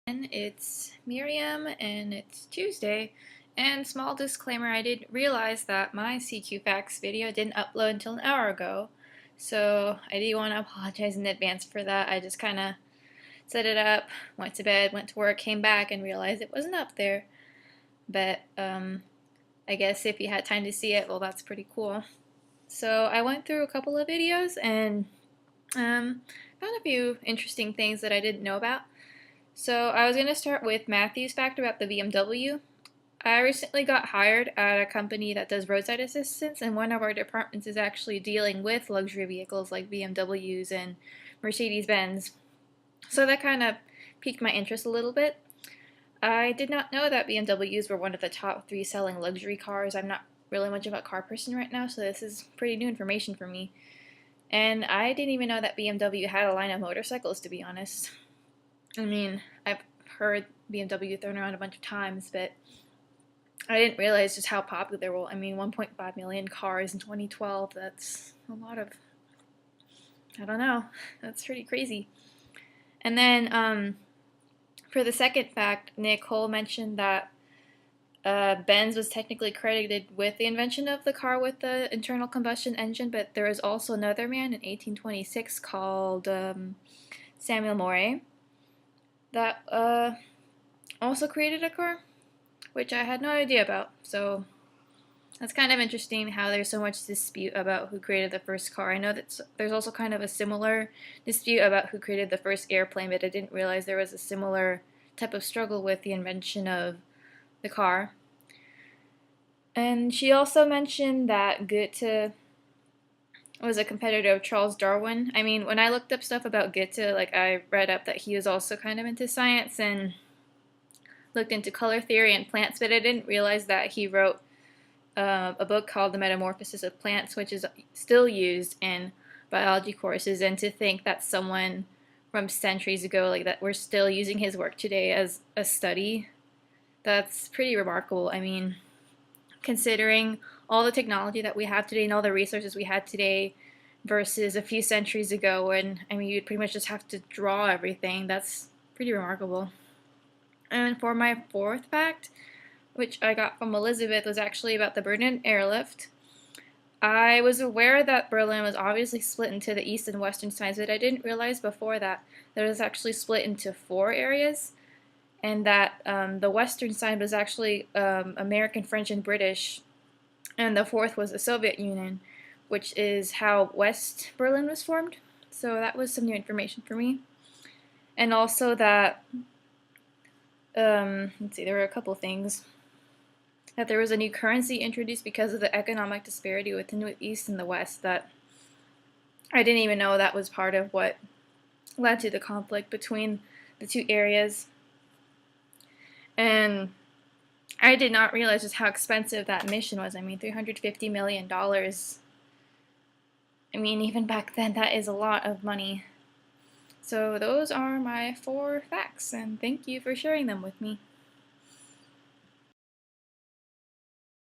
It's Miriam and it's Tuesday. And small disclaimer, I didn't realize that my CQ Facts video didn't upload until an hour ago. So I do want to apologize in advance for that. I just kind of set it up, went to bed, went to work, came back and realized it wasn't up there. But I guess if you had time to see it, well, that's pretty cool. So I went through a couple of videos and found a few interesting things that I didn't know about. So I was going to start with Matthew's fact about the BMW. I recently got hired at a company that does roadside assistance, and one of our departments is actually dealing with luxury vehicles like BMWs and Mercedes-Benz. So that kind of piqued my interest a little bit. I did not know that BMWs were one of the top 3 selling luxury cars. I'm not really much of a car person right now, so this is pretty new information for me. And I didn't even know that BMW had a line of motorcycles, to be honest. I mean, I've heard BMW thrown around a bunch of times, but I didn't realize just how popular they were. I mean, 1.5 million cars in 2012, that's a lot of, I don't know, that's pretty crazy. And then for the second fact, Nicole mentioned that Benz was technically credited with the invention of the car with the internal combustion engine, but there was also another man in 1826 called Samuel Morey that also created a car, which I had no idea about. So that's kind of interesting how there's so much dispute about who created the first car. I know that there's also kind of a similar dispute about who created the first airplane, but I didn't realize there was a similar type of struggle with the invention of the car. And she also mentioned that Goethe was a competitor of Charles Darwin. I mean, when I looked up stuff about Goethe, like I read up that he was also kind of into science and looked into color theory and plants, but I didn't realize that he wrote a book called The Metamorphosis of Plants, which is still used in biology courses. And to think that someone from centuries ago, like that, we're still using his work today as a study, that's pretty remarkable. I mean, considering all the technology that we have today and all the resources we had today versus a few centuries ago when, I mean, you'd pretty much just have to draw everything. That's pretty remarkable. And for my fourth fact, which I got from Elizabeth, was actually about the Berlin airlift. I was aware that Berlin was obviously split into the east and western sides, but I didn't realize before that it was actually split into 4 areas, and that the western side was actually American, French, and British, and the 4th was the Soviet Union, which is how West Berlin was formed. So that was some new information for me. And also that, let's see, there were a couple things. That there was a new currency introduced because of the economic disparity within the East and the West, that I didn't even know that was part of what led to the conflict between the 2 areas. And I did not realize just how expensive that mission was. I mean, $350 million. I mean, even back then, that is a lot of money. So those are my 4 facts, and thank you for sharing them with me.